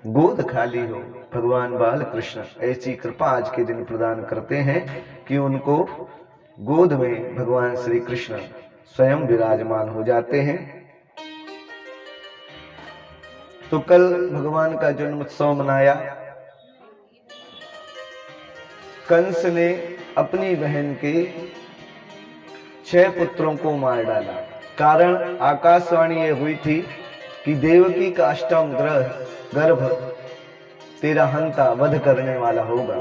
गोद खाली हो। भगवान बाल कृष्ण ऐसी कृपा आज के दिन प्रदान करते हैं कि उनको गोद में भगवान श्री कृष्ण स्वयं विराजमान हो जाते हैं। तो कल भगवान का जन्मोत्सव मनाया। कंस ने अपनी बहन के 6 पुत्रों को मार डाला। कारण आकाशवाणी ये हुई थी कि देवकी का अष्टम गर्भ तेरा हंता वध करने वाला होगा।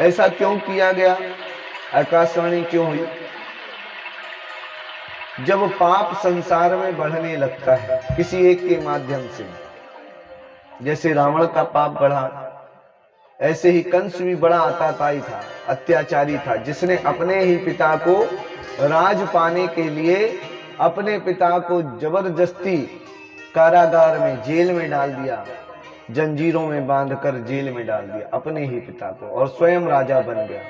ऐसा क्यों किया गया? आकाशवाणी क्यों हुई? जब पाप संसार में बढ़ने लगता है किसी एक के माध्यम से, जैसे रावण का पाप बढ़ा, ऐसे ही कंस भी बड़ा आताताई था, अत्याचारी था, जिसने अपने ही पिता को राज पाने के लिए अपने पिता को जबरदस्ती कारागार में, जेल में डाल दिया, जंजीरों में बांधकर जेल में डाल दिया अपने ही पिता को, और स्वयं राजा बन गया।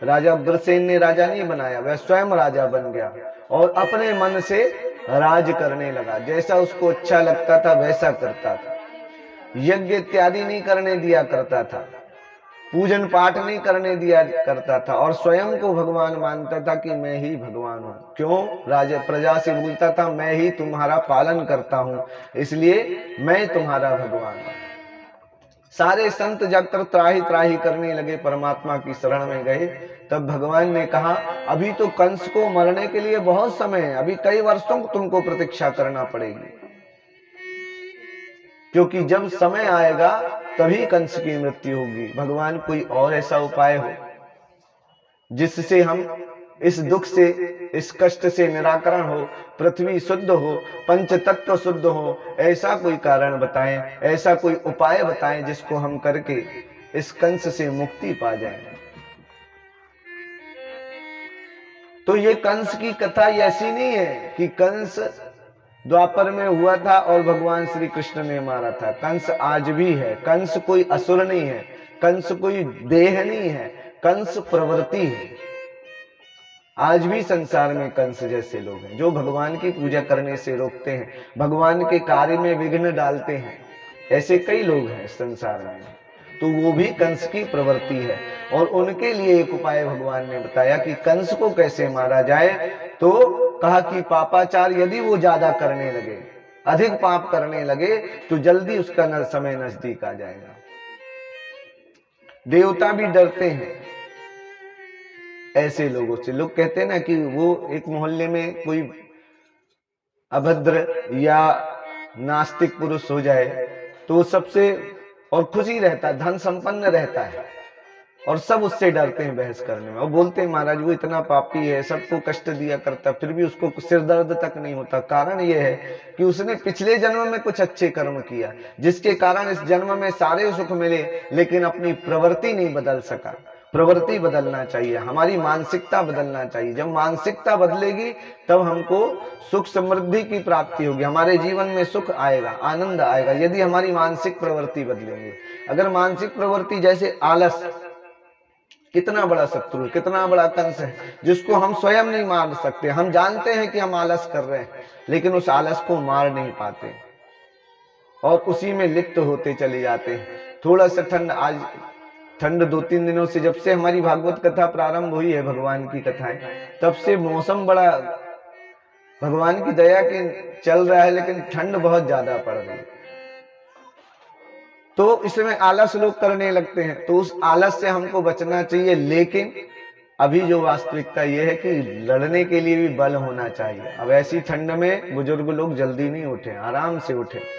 राजा उग्रसेन ने राजा नहीं बनाया, वह स्वयं राजा बन गया और अपने मन से राज करने लगा। जैसा उसको अच्छा लगता था वैसा करता था। यज्ञ इत्यादि नहीं करने दिया करता था, पूजन पाठ नहीं करने दिया करता था, और स्वयं को भगवान मानता था कि मैं ही भगवान हूं। क्यों? राजा प्रजा से बोलता था मैं ही तुम्हारा पालन करता हूं, इसलिए मैं तुम्हारा भगवान हूं। सारे संत जब तक त्राही त्राही करने लगे, परमात्मा की शरण में गए, तब भगवान ने कहा अभी तो कंस को मरने के लिए बहुत समय है, अभी कई वर्षों तुमको प्रतीक्षा करना पड़ेगी, क्योंकि जब समय आएगा तभी कंस की मृत्यु होगी। भगवान कोई और ऐसा उपाय हो जिससे हम इस दुख से, इस कष्ट से निराकरण हो, पृथ्वी शुद्ध हो, पंच तत्व शुद्ध हो, ऐसा कोई कारण बताएं, ऐसा कोई उपाय बताएं जिसको हम करके इस कंस से मुक्ति पा जाएं। तो ये कंस की कथा ऐसी नहीं है कि कंस द्वापर में हुआ था और भगवान श्री कृष्ण ने मारा था। कंस आज भी है। कंस कोई असुर नहीं है, कंस कोई देह नहीं है, कंस प्रवृत्ति है। आज भी संसार में कंस जैसे लोग हैं जो भगवान की पूजा करने से रोकते हैं, भगवान के कार्य में विघ्न डालते हैं। ऐसे कई लोग हैं संसार में, तो वो भी कंस की प्रवृत्ति है। और उनके लिए एक उपाय भगवान ने बताया कि कंस को कैसे मारा जाए। तो कहा कि पापाचार यदि वो ज्यादा करने लगे, अधिक पाप करने लगे, तो जल्दी उसका समय नजदीक आ जाएगा। देवता भी डरते हैं ऐसे लोगों से। लोग कहते हैं ना कि वो एक मोहल्ले में कोई अभद्र या नास्तिक पुरुष हो जाए तो सबसे और खुशी रहता है, धन संपन्न रहता है, और सब उससे डरते हैं बहस करने में, और बोलते हैं महाराज वो इतना पापी है, सबको कष्ट दिया करता, फिर भी उसको सिर दर्द तक नहीं होता। कारण ये है कि उसने पिछले जन्म में कुछ अच्छे कर्म किया, जिसके कारण इस जन्म में सारे सुख मिले, लेकिन अपनी प्रवृत्ति नहीं बदल सका। प्रवृत्ति बदलना चाहिए, हमारी मानसिकता बदलना चाहिए। जब मानसिकता बदलेगी तब हमको सुख समृद्धि की प्राप्ति होगी, हमारे जीवन में सुख आएगा, आनंद आएगा, यदि हमारी मानसिक प्रवृत्ति बदलेंगे। अगर मानसिक प्रवृत्ति जैसे आलस, कितना बड़ा शत्रु है, कितना बड़ा कंस है, जिसको हम स्वयं नहीं मार सकते। हम जानते हैं कि हम आलस कर रहे हैं, लेकिन उस आलस को मार नहीं पाते और उसी में लिप्त होते चले जाते हैं। थोड़ा सा ठंड, आज ठंड 2-3 दिनों से, जब से हमारी भागवत कथा प्रारंभ हुई है, भगवान की कथाएं, तब से मौसम बड़ा भगवान की दया के चल रहा है, लेकिन ठंड बहुत ज्यादा पड़ रही है। तो इसमें आलस लोग करने लगते हैं, तो उस आलस से हमको बचना चाहिए। लेकिन अभी जो वास्तविकता यह है कि लड़ने के लिए भी बल होना चाहिए। अब ऐसी ठंड में बुजुर्ग लोग जल्दी नहीं उठे, आराम से उठे।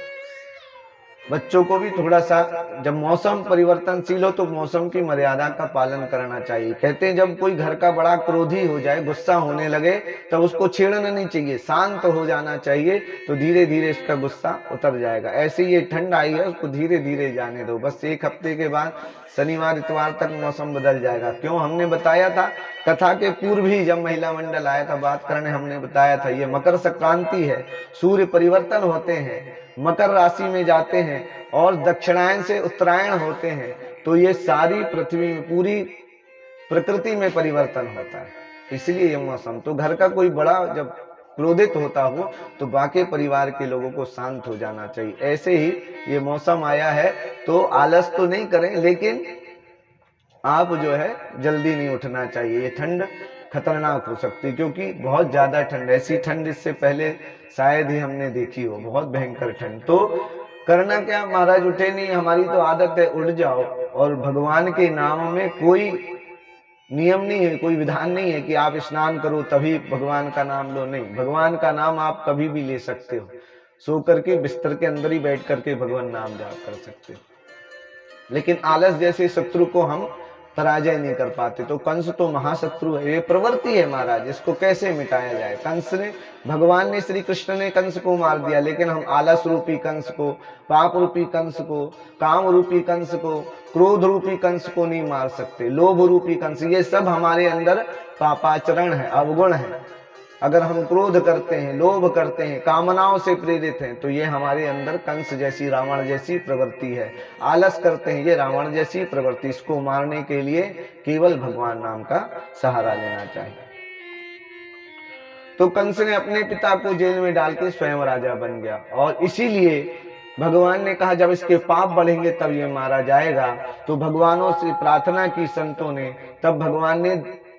बच्चों को भी थोड़ा सा, जब मौसम परिवर्तनशील हो तो मौसम की मर्यादा का पालन करना चाहिए। कहते हैं जब कोई घर का बड़ा क्रोधी हो जाए, गुस्सा होने लगे, तब उसको छेड़ना नहीं चाहिए, शांत हो जाना चाहिए, तो धीरे धीरे उसका गुस्सा उतर जाएगा। ऐसे ये ठंड आई है, उसको धीरे धीरे जाने दो, बस 1 हफ्ते के बाद शनिवार इतवार तक मौसम बदल जाएगा। क्यों? हमने बताया था कथा के पूर्व ही, जब महिला मंडल आया था बात करने, हमने बताया था ये मकर संक्रांति है, सूर्य परिवर्तन होते हैं, मकर राशि में जाते हैं और दक्षिणायन से उत्तरायण होते हैं, तो ये सारी पृथ्वी में, पूरी प्रकृति में परिवर्तन होता है, इसलिए ये मौसम। तो घर का कोई बड़ा जब क्रोधित होता हो तो बाकी परिवार के लोगों को शांत हो जाना चाहिए। ऐसे ही ये मौसम आया है तो आलस तो नहीं करें, लेकिन आप जो है जल्दी नहीं उठना चाहिए। ये ठंड खतरनाक हो सकती है, क्योंकि बहुत ज्यादा ठंड, ऐसी ठंड इससे पहले शायद ही हमने देखी हो, बहुत भयंकर ठंड। तो करना क्या महाराज, उठे नहीं, हमारी तो आदत है उठ जाओ। और भगवान के नाम में कोई नियम नहीं है, कोई विधान नहीं है कि आप स्नान करो तभी भगवान का नाम लो, नहीं, भगवान का नाम आप कभी भी ले सकते हो, सो करके बिस्तर के अंदर ही बैठ करके भगवान नाम जाप कर सकते हो। लेकिन आलस जैसे शत्रु को हम पराजय नहीं कर पाते। तो कंस तो महाशत्रु है, ये प्रवृत्ति है महाराज, इसको कैसे मिटाया जाए। कंस ने, भगवान ने, श्री कृष्ण ने कंस को मार दिया, लेकिन हम आलस रूपी कंस को, पाप रूपी कंस को, काम रूपी कंस को, क्रोध रूपी कंस को नहीं मार सकते, लोभ रूपी कंस, ये सब हमारे अंदर पापाचरण है, अवगुण है। अगर हम क्रोध करते हैं, लोभ करते हैं, कामनाओं से प्रेरित हैं, तो ये हमारे अंदर कंस जैसी, रावण जैसी प्रवृत्ति है। आलस करते हैं, ये रावण जैसी प्रवृत्ति, इसको मारने के लिए केवल भगवान नाम का सहारा लेना चाहिए। तो कंस ने अपने पिता को जेल में डाल के स्वयं राजा बन गया, और इसीलिए भगवान ने कहा जब इसके पाप बढ़ेंगे तब ये मारा जाएगा। तो भगवानों से प्रार्थना की संतों ने, तब भगवान ने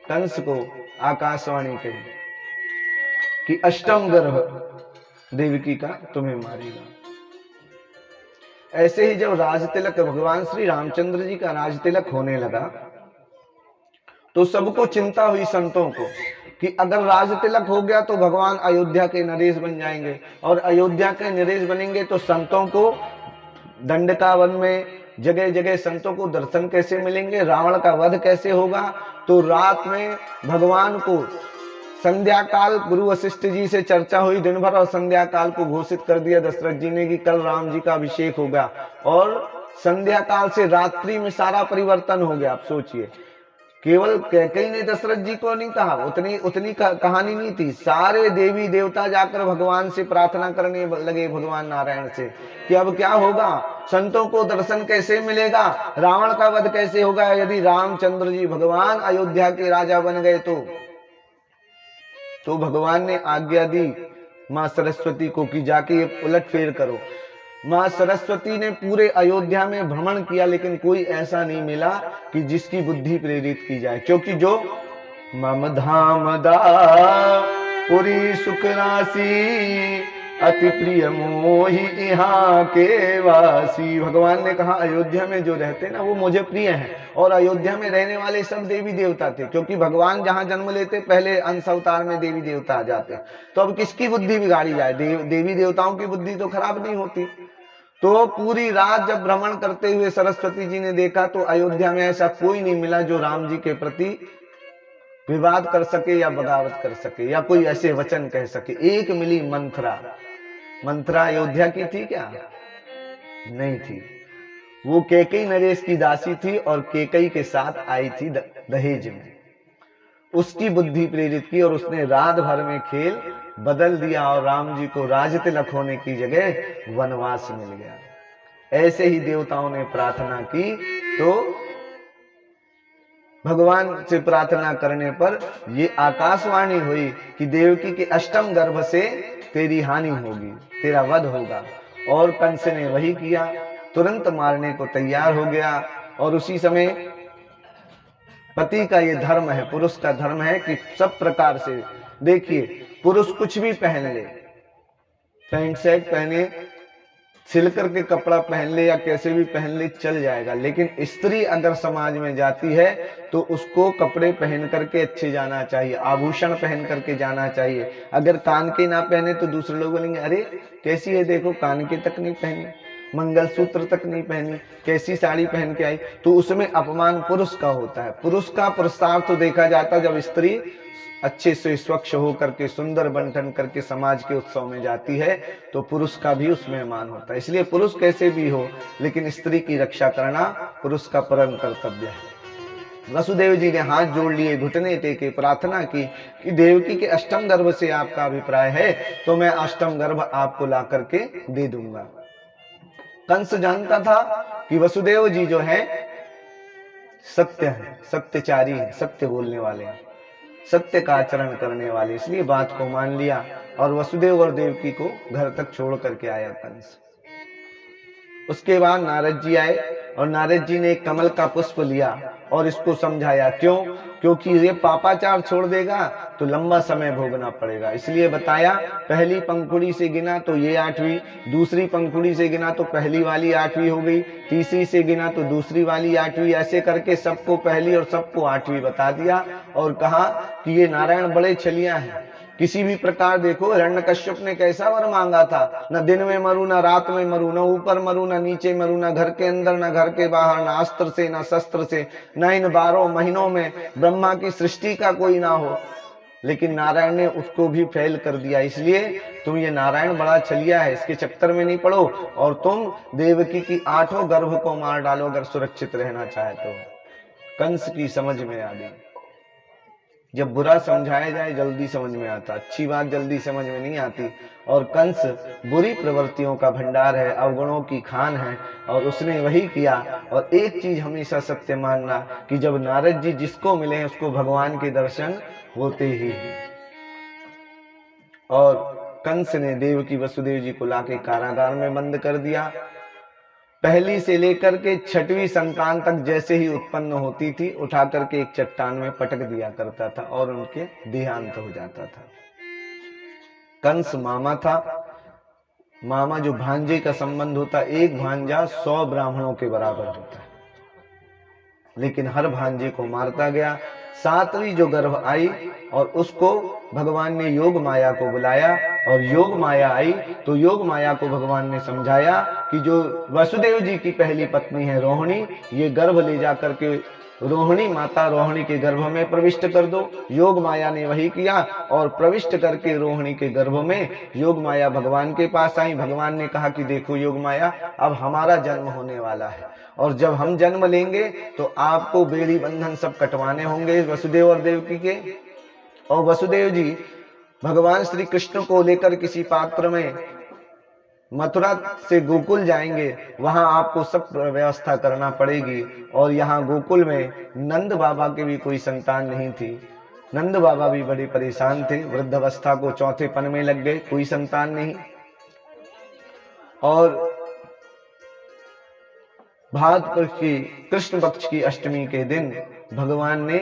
कंस को आकाशवाणी कही कि अष्टम गर्भ देवकी का तुम्हें मारेगा। ऐसे ही जब राज तिलक, भगवान श्री रामचंद्र जी का राज तिलक होने लगा, तो सबको चिंता हुई संतों को कि अगर राज तिलक हो गया तो भगवान अयोध्या के नरेश बन जाएंगे, और अयोध्या के नरेश बनेंगे तो संतों को दंडका वन में जगह जगह संतों को दर्शन कैसे मिलेंगे, रावण का वध कैसे होगा। तो रात में भगवान को संध्या काल गुरु वशिष्ठ जी से चर्चा हुई दिन भर, और संध्या काल को घोषित कर दिया दशरथ जी ने कि कल राम जी का अभिषेक होगा। और संध्या काल से रात्रि में सारा परिवर्तन हो गया। आप सोचिए, केवल कैकेयी ने दशरथ जी को नहीं कहा, उतनी कहानी नहीं थी, सारे देवी देवता जाकर भगवान से प्रार्थना करने लगे, भगवान नारायण से, कि अब क्या होगा, संतों को दर्शन कैसे मिलेगा, रावण का वध कैसे होगा, यदि रामचंद्र जी भगवान अयोध्या के राजा बन गए तो भगवान ने आज्ञा दी मां सरस्वती को कि जाके ये उलट फेर करो। मां सरस्वती ने पूरे अयोध्या में भ्रमण किया, लेकिन कोई ऐसा नहीं मिला कि जिसकी बुद्धि प्रेरित की जाए, क्योंकि जो मम धाम दा पुरी सुख राशि अति प्रिय मोहि यहाँ के वासी। भगवान ने कहा अयोध्या में जो रहते ना वो मुझे प्रिय हैं, और अयोध्या में रहने वाले सब देवी देवता थे, क्योंकि भगवान जहां जन्म लेते पहले अंश अवतार में देवी देवता आ जाते। तो अब किसकी बुद्धि बिगाड़ी जाए, देवी देवताओं की बुद्धि तो खराब नहीं होती। तो पूरी रात जब भ्रमण करते हुए सरस्वती जी ने देखा तो अयोध्या में ऐसा कोई नहीं मिला जो राम जी के प्रति विवाद कर सके या बगावत कर सके या कोई ऐसे वचन कह सके। एक मिली मंथरा। मंथरा अयोध्या की थी क्या? नहीं थी, वो कैकेयी नरेश की दासी थी और कैकेयी के साथ आई थी दहेज में। उसकी बुद्धि प्रेरित की और उसने रात भर में खेल बदल दिया और राम जी को राज तिलक होने की जगह वनवास मिल गया। ऐसे ही देवताओं ने प्रार्थना की तो भगवान से प्रार्थना करने पर ये आकाशवाणी हुई कि देवकी के अष्टम गर्भ से तेरी हानि होगी, तेरा वध होगा। और कंस ने वही किया, तुरंत मारने को तैयार हो गया। और उसी समय पति का ये धर्म है, पुरुष का धर्म है कि सब प्रकार से, देखिए पुरुष कुछ भी पहन ले, पैंट शर्ट पहने, सिल करके कपड़ा पहन ले या कैसे भी पहन ले चल जाएगा, लेकिन स्त्री अगर समाज में जाती है तो उसको कपड़े पहन करके अच्छे जाना चाहिए, आभूषण पहन करके जाना चाहिए। अगर कान के ना पहने तो दूसरे लोग बोलेंगे अरे कैसी है, देखो कान के तक नहीं पहनी, मंगलसूत्र तक नहीं पहनी, कैसी साड़ी पहन के आई। तो उसमें अपमान पुरुष का होता है। पुरुष का पुरुषार्थ तो देखा जाता जब स्त्री अच्छे से स्वच्छ हो करके सुंदर बंटन करके समाज के उत्सव में जाती है तो पुरुष का भी उसमें मान होता है। इसलिए पुरुष कैसे भी हो लेकिन स्त्री की रक्षा करना पुरुष का परम कर्तव्य है। वसुदेव जी ने हाथ जोड़ लिए, घुटने टेके, प्रार्थना की कि देवकी के अष्टम गर्भ से आपका अभिप्राय है तो मैं अष्टम गर्भ आपको ला करके दे दूंगा। कंस जानता था कि वसुदेव जी जो है सत्य है, सत्यचारी है, सत्य बोलने वाले हैं। सत्य का आचरण करने वाले, इसलिए बात को मान लिया और वसुदेव और देवकी को घर तक छोड़ करके आया कंस। उसके बाद नारद जी आए और नारद जी ने एक कमल का पुष्प लिया और इसको समझाया। क्यों? क्योंकि ये पापाचार छोड़ देगा तो लंबा समय भोगना पड़ेगा, इसलिए बताया। पहली पंखुड़ी से गिना तो ये 8वीं, दूसरी पंखुड़ी से गिना तो पहली वाली 8वीं हो गई, तीसरी से गिना तो दूसरी वाली 8वीं, ऐसे करके सबको पहली और सबको 8वीं बता दिया और कहा कि ये नारायण बड़े छलिया हैं। किसी भी प्रकार देखो, हिरण्यकश्यप ने कैसा वर मांगा था, न दिन में मरू, न रात में मरू, न ऊपर मरू, न नीचे मरू, न घर के अंदर न घर के बाहर, न अस्त्र से न शस्त्र से, न इन 12 महीनों में ब्रह्मा की सृष्टि का कोई ना हो। लेकिन नारायण ने उसको भी फेल कर दिया। इसलिए तुम ये नारायण बड़ा छलिया है, इसके चक्कर में नहीं पड़ो और तुम देवकी की 8 गर्भ को मार डालो अगर सुरक्षित रहना चाहे तो। कंस की समझ में आ गई। जब बुरा समझाया जाए जल्दी समझ में आता, अच्छी बात जल्दी समझ में नहीं आती। और कंस बुरी प्रवृत्तियों का भंडार है, अवगुणों की खान है और उसने वही किया। और एक चीज हमेशा सत्य मानना कि जब नारद जी जिसको मिले हैं उसको भगवान के दर्शन होते ही हैं। और कंस ने देवकी वसुदेव जी को लाके कारागार में बंद कर दिया। पहली से लेकर के 6वीं संतान तक जैसे ही उत्पन्न होती थी उठा करके एक चट्टान में पटक दिया करता था और उनके देहांत हो जाता था। कंस मामा था। मामा जो भांजे का संबंध होता, एक भांजा 100 ब्राह्मणों के बराबर होता है, लेकिन हर भांजे को मारता गया। 7वीं जो गर्भ आई और उसको भगवान ने योग माया को बुलाया और योग माया आई तो योग माया को भगवान ने समझाया कि जो वसुदेव जी की पहली पत्नी है रोहिणी, ये गर्भ ले जाकर के रोहिणी माता रोहिणी के गर्भ में प्रविष्ट कर दो। योग माया ने वही किया और प्रविष्ट करके रोहिणी के गर्भ में योग माया भगवान के पास आई। भगवान ने कहा कि देखो योग माया, अब हमारा जन्म होने वाला है और जब हम जन्म लेंगे तो आपको बेड़ी बंधन सब कटवाने होंगे वसुदेव और देवकी के। और वसुदेव जी भगवान श्री कृष्ण को लेकर किसी पात्र में मथुरा से गोकुल जाएंगे, वहां आपको सब व्यवस्था करना पड़ेगी। और यहाँ गोकुल में नंद बाबा की भी कोई संतान नहीं थी। नंद बाबा भी बड़े परेशान थे, वृद्धावस्था को 4थे पन में लग गए, कोई संतान नहीं। और भाद्र की कृष्ण पक्ष की अष्टमी के दिन भगवान ने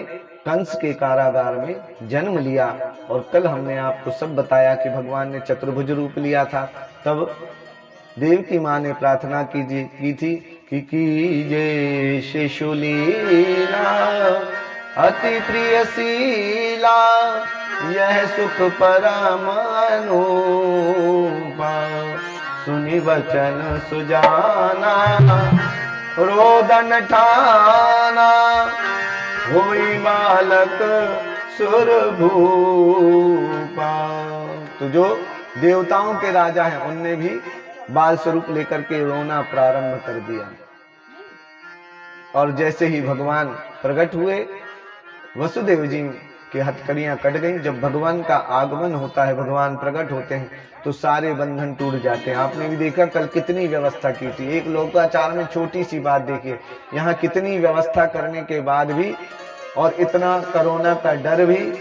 कंस के कारागार में जन्म लिया। और कल हमने आपको सब बताया कि भगवान ने चतुर्भुज रूप लिया था। तब देव की मां ने प्रार्थना की थी कि कीजे शिशुलीला अति प्रिय शीला, यह सुख परम अनुपा, सुनि वचन सुजाना रोदन ठाना, हुई बालक सुरभूपा। तो जो देवताओं के राजा हैं उनने भी बाल स्वरूप लेकर के रोना प्रारंभ कर दिया। और जैसे ही भगवान प्रकट हुए वसुदेव जी की हथकड़ियां कट गईं। जब भगवान का आगमन होता है, भगवान प्रकट होते हैं तो सारे बंधन टूट जाते हैं। आपने भी देखा कल कितनी व्यवस्था की थी। एक लोकाचार में छोटी सी बात देखिए, यहाँ कितनी व्यवस्था करने के बाद भी और इतना कोरोना का डर भी,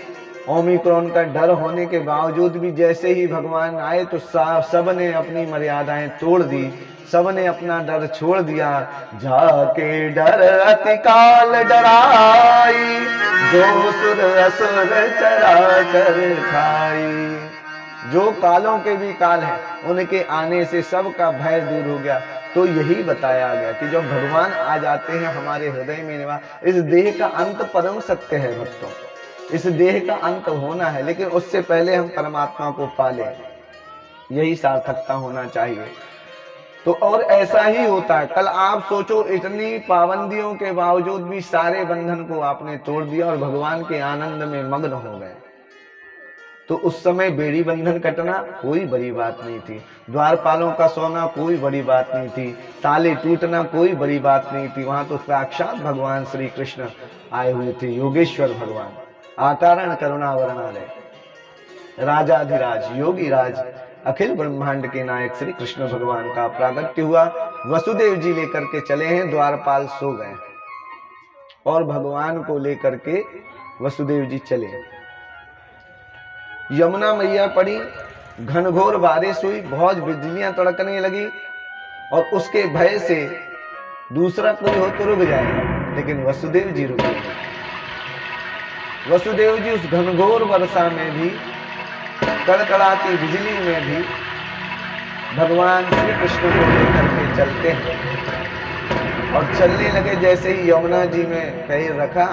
ओमिक्रॉन का डर होने के बावजूद भी जैसे ही भगवान आए तो सब ने अपनी मर्यादाएं तोड़ दी, सब ने अपना डर छोड़ दिया। जाके डर अति काल डराई, जो सुर असुर चराचर खाई। जो कालों के भी काल हैं उनके आने से सबका भय दूर हो गया। तो यही बताया गया कि जब भगवान आ जाते हैं हमारे हृदय में निवास, इस देह का अंत परम सत्य है भक्तों, इस देह का अंत होना है, लेकिन उससे पहले हम परमात्मा को पालें, यही सार्थकता होना चाहिए। तो और ऐसा ही होता है। कल आप सोचो, इतनी पाबंदियों के बावजूद भी सारे बंधन को आपने तोड़ दिया और भगवान के आनंद में मग्न हो गए। तो उस समय बेड़ी बंधन कटना कोई बड़ी बात नहीं थी, द्वारपालों का सोना कोई बड़ी बात नहीं थी, ताले टूटना कोई बड़ी बात नहीं थी। वहां तो साक्षात भगवान श्री कृष्ण आए हुए थे, योगेश्वर भगवान, आकारण करुणावरणालय, राजाधिराज, योगी राज, अखिल ब्रह्मांड के नायक श्री कृष्ण भगवान का प्रागट्य हुआ। वसुदेव जी लेकर के चले हैं, द्वारपाल सो गए और भगवान को लेकर के वसुदेव जी चले। यमुना मैया पड़ी, घनघोर बारिश हुई, बहुत बिजलियां तड़कने लगी और उसके भय से दूसरा कोई हो तो रुक जाएगा, लेकिन वसुदेव जी रुके। वसुदेव जी उस घनघोर वर्षा में भी, कड़कड़ाती बिजली में भी भगवान श्री कृष्ण को लेकर के चलते हैं और चलने लगे। जैसे ही यमुना जी में पैर रखा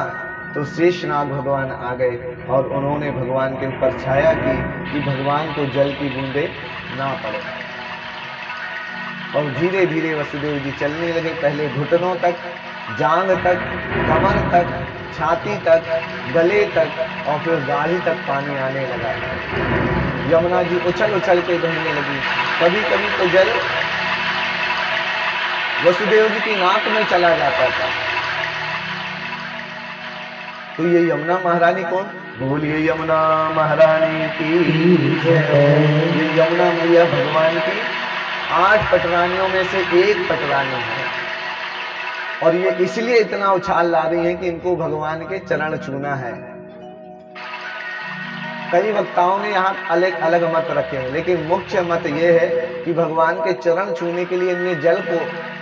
तो शेषनाग भगवान आ गए और उन्होंने भगवान के ऊपर छाया की कि भगवान को जल की बूंदे ना पड़े। और धीरे धीरे वसुदेव जी चलने लगे, पहले घुटनों तक, जांघ तक, कमर तक, छाती तक, गले तक और फिर दाढ़ी तक पानी आने लगा। यमुना जी उछल उछल के बहने लगी। कभी कभी तो जल वसुदेव जी की नाक में चला जाता था। तो ये यमुना महारानी कौन? बोलिए यमुना महारानी की जय। ये यमुना मैया भगवान की 8 पटरानियों में से एक पटरानी है और ये इसलिए इतना उछाल ला रही है कि इनको भगवान के चरण छूना है। कई वक्ताओं ने यहाँ अलग अलग मत रखे हैं, लेकिन मुख्य मत ये है कि भगवान के चरण छूने के लिए इनने जल को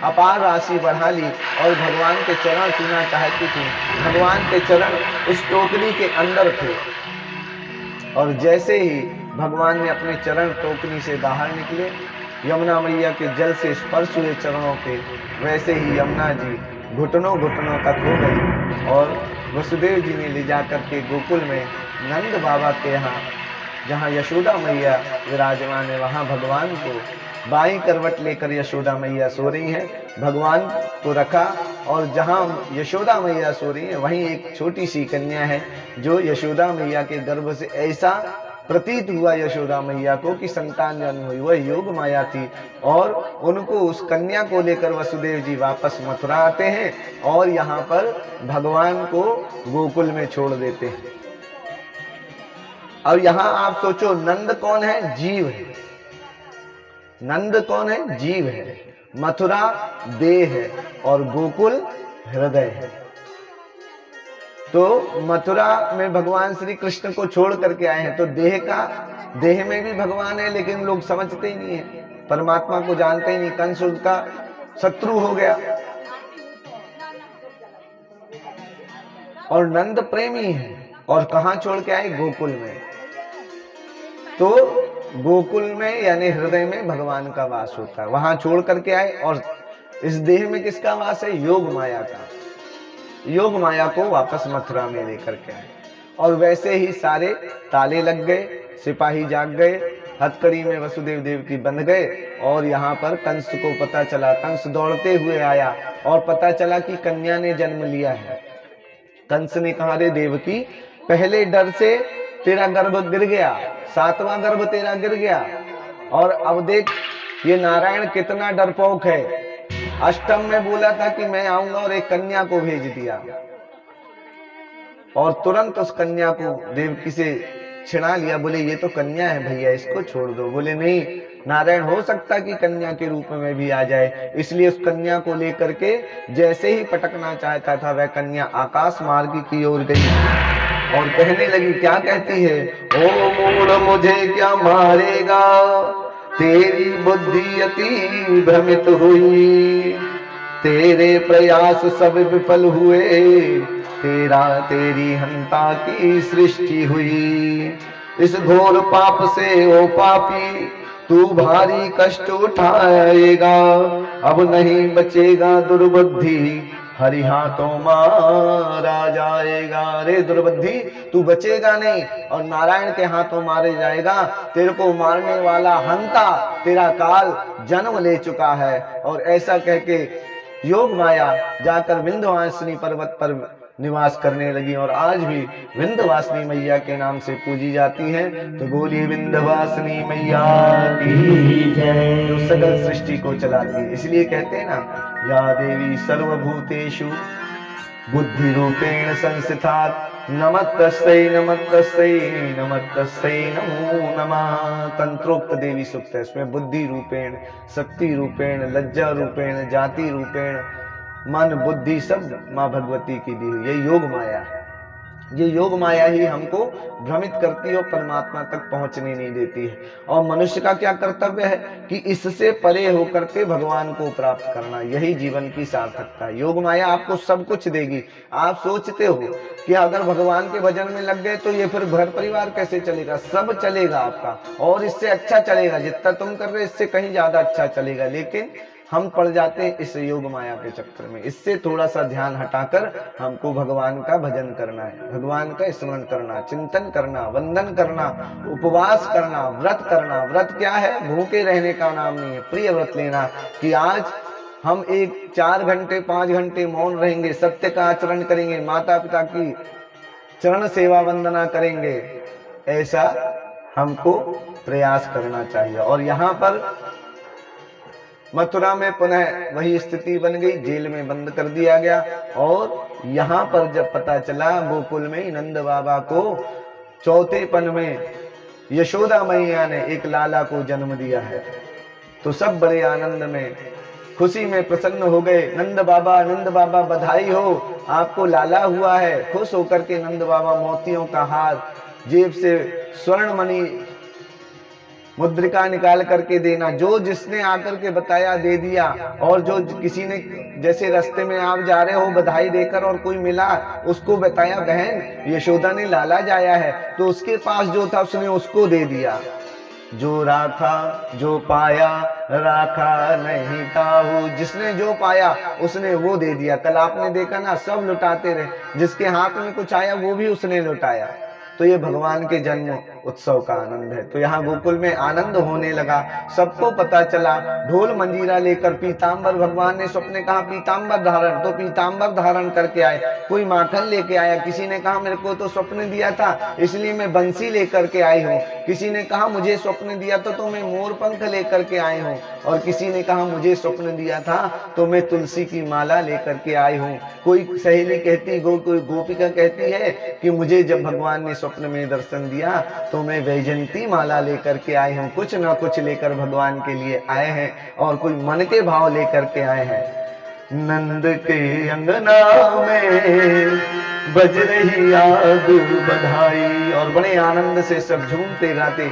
अपार राशि बढ़ा ली और भगवान के चरण छूना चाहती थी। भगवान के चरण उस टोकरी के अंदर थे और जैसे ही भगवान ने अपने चरण टोकरी से बाहर निकले, यमुना मैया के जल से स्पर्श हुए चरणों के, वैसे ही यमुना जी घुटनों घुटनों तक हो गई और वसुदेव जी ने ले जाकर के गोकुल में नंद बाबा के यहाँ, जहाँ यशोदा मैया विराजमान है, वहाँ भगवान को बाईं करवट लेकर यशोदा मैया सो रही हैं, भगवान को रखा और जहाँ यशोदा मैया सो रही है वहीं एक छोटी सी कन्या है जो यशोदा मैया के गर्भ से ऐसा प्रतीत हुआ यशोदा मैया को कि संतान जन्म हुई, वह योग माया थी। और उनको, उस कन्या को लेकर वसुदेव जी वापस मथुरा आते हैं और यहाँ पर भगवान को गोकुल में छोड़ देते हैं। अब यहाँ आप सोचो, नंद कौन है? जीव है। नंद कौन है? जीव है। मथुरा देह है और गोकुल हृदय है। तो मथुरा में भगवान श्री कृष्ण को छोड़ करके आए हैं, तो देह में भी भगवान है, लेकिन लोग समझते ही नहीं है, परमात्मा को जानते ही नहीं। कंस उसका शत्रु हो गया और नंद प्रेमी है और कहां छोड़ के आए? गोकुल में। तो गोकुल में यानी हृदय में भगवान का वास होता है, वहां छोड़ करके आए। और इस देह में किसका वास है? योग माया का। योग माया को वापस मथुरा में लेकर के आए और वैसे ही सारे ताले लग गए, सिपाही जाग गए, हथकड़ी में वसुदेव देवकी बंध गए और यहाँ पर कंस को पता चला। कंस दौड़ते हुए आया और पता चला कि कन्या ने जन्म लिया है। कंस ने कहा, रे देवकी, पहले डर से तेरा गर्भ गिर गया, 7वां गर्भ तेरा गिर गया और अब देख ये नारायण कितना डरपोक है। अष्टम में बोला था कि मैं आऊंगा और एक कन्या को भेज दिया और तुरंत उस कन्या को देवकी से छिड़ा लिया। बोले ये तो कन्या है भैया, इसको छोड़ दो। बोले नहीं, नारायण हो सकता कि कन्या के रूप में भी आ जाए। इसलिए उस कन्या को लेकर के जैसे ही पटकना चाहता था, वह कन्या आकाश मार्ग की ओर गई और कहने लगी, क्या कहती है? ओ मूढ़, मुझे क्या मारेगा, तेरी बुद्धि अति भ्रमित हुई, तेरे प्रयास सब विफल हुए, तेरी हंता की सृष्टि हुई। इस घोर पाप से ओ पापी तू भारी कष्ट उठाएगा, अब नहीं बचेगा दुर्बुद्धि, हरि हाथों मारा जाएगा। रे दुर्बुद्धि, तू बचेगा नहीं और नारायण के हाथों मारे जाएगा। तेरे को मारने वाला हंता तेरा काल जन्म ले चुका है। और ऐसा कह के योग माया जाकर विंध्यवासिनी पर्वत पर निवास करने लगी और आज भी विंध्यवासिनी मैया के नाम से पूजी जाती है। तो बोलिए विंध्यवासिनी मैया की जय, जो सकल सृष्टि को चलाती है। इसलिए कहते हैं ना, या देवी सर्वभूतेषु बुद्धि रूपेण संस्थिता, नमस्तस्यै नमस्तस्यै नमस्तस्यै नमो नमः। तंत्रोक्त देवी सुक्त है, इसमें बुद्धि रूपेण, शक्ति रूपेण, लज्जा रूपेण, जाति रूपेण, मन बुद्धि सब माँ भगवती की दी हुई, ये योग माया है। ये योग माया ही हमको भ्रमित करती है और परमात्मा तक पहुंचने नहीं देती है। और मनुष्य का क्या कर्तव्य है कि इससे परे होकर के भगवान को प्राप्त करना, यही जीवन की सार्थकता है। योग माया आपको सब कुछ देगी। आप सोचते हो कि अगर भगवान के भजन में लग गए तो ये फिर घर परिवार कैसे चलेगा? सब चलेगा आपका, और इससे अच्छा चलेगा। जितना तुम कर रहे हो इससे कहीं ज्यादा अच्छा चलेगा। लेकिन हम पड़ जाते हैं इस योग माया के चक्कर में। इससे थोड़ा सा ध्यान हटाकर हमको भगवान का भजन करना है, भगवान का स्मरण करना, चिंतन करना, वंदन करना, उपवास करना, व्रत करना। व्रत क्या है? भूखे रहने का नाम नहीं है। प्रिय व्रत लेना कि आज हम 4 घंटे 5 घंटे मौन रहेंगे, सत्य का आचरण करेंगे, माता पिता की चरण सेवा वंदना करेंगे। ऐसा हमको प्रयास करना चाहिए। और यहाँ पर मथुरा में पुनः वही स्थिति बन गई, जेल में बंद कर दिया गया। और यहाँ पर जब पता चला गोकुल में नंद बाबा को चौथेपन में यशोदा मैया ने एक लाला को जन्म दिया है, तो सब बड़े आनंद में खुशी में प्रसन्न हो गए। नंद बाबा बधाई हो, आपको लाला हुआ है। खुश होकर के नंद बाबा मोतियों का हार, जेब से स्वर्ण मणि मुद्रिका निकाल करके देना, जो जिसने आकर के बताया दे दिया। और जो किसी ने, जैसे रास्ते में आप जा रहे हो बधाई देकर और कोई मिला, उसको बताया बहन यशोदा ने लाला जाया है, तो उसके पास जो था उसने उसको दे दिया। जो राखा जो पाया राखा नहीं काहू, जिसने जो पाया उसने वो दे दिया। कल आपने देखा ना, सब लुटाते रहे, जिसके हाथ में कुछ आया वो भी उसने लुटाया। तो ये भगवान के जन्म उत्सव का आनंद है। तो यहाँ गोकुल में आनंद होने लगा। सबको पता चला, ढोल मंजीरा लेकर पीतांबर, भगवान ने स्वप्न कहा पीतांबर धारण, तो पीतांबर धारण करके आए। कोई माखन लेके आया, किसी ने कहा मेरे को तो स्वप्न दिया था इसलिए मैं बंसी लेकर के आई हूँ, किसी ने कहा मुझे स्वप्न दिया तो मैं मोर पंख लेकर के आई हूँ, और किसी ने कहा मुझे स्वप्न दिया था तो मैं तुलसी की माला लेकर के आई हूँ। कोई सहेली कहती, कोई गोपिका कहती है कि मुझे जब भगवान ने स्वप्न में दर्शन दिया तो मैं वैजंती माला लेकर के आए हूँ। कुछ ना कुछ लेकर भगवान के लिए आए हैं, और कोई मन के भाव लेकर के आए हैं। नंद के अंगना में बज रही याद बधाई, और बड़े आनंद से सब झूमते गाते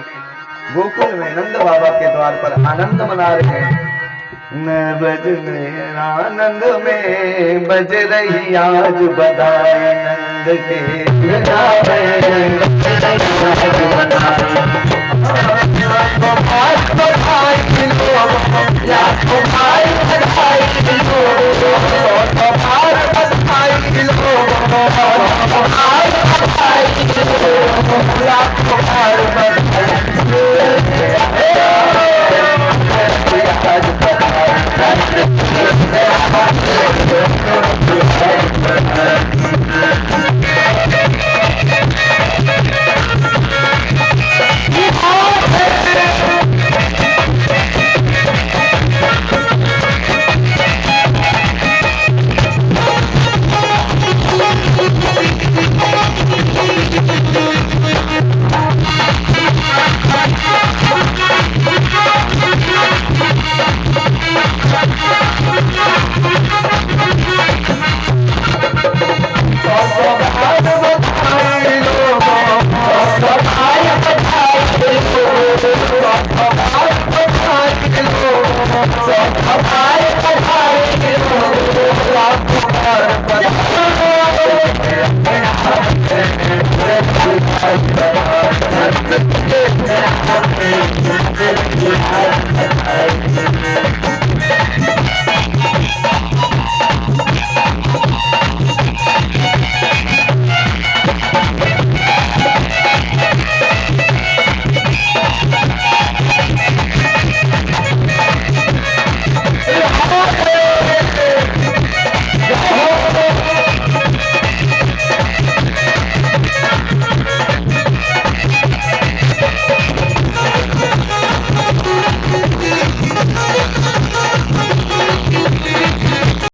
गोकुल में नंद बाबा के द्वार पर आनंद मना रहे हैं। न बजने आनंद में बज रही आज बधाई, नंद के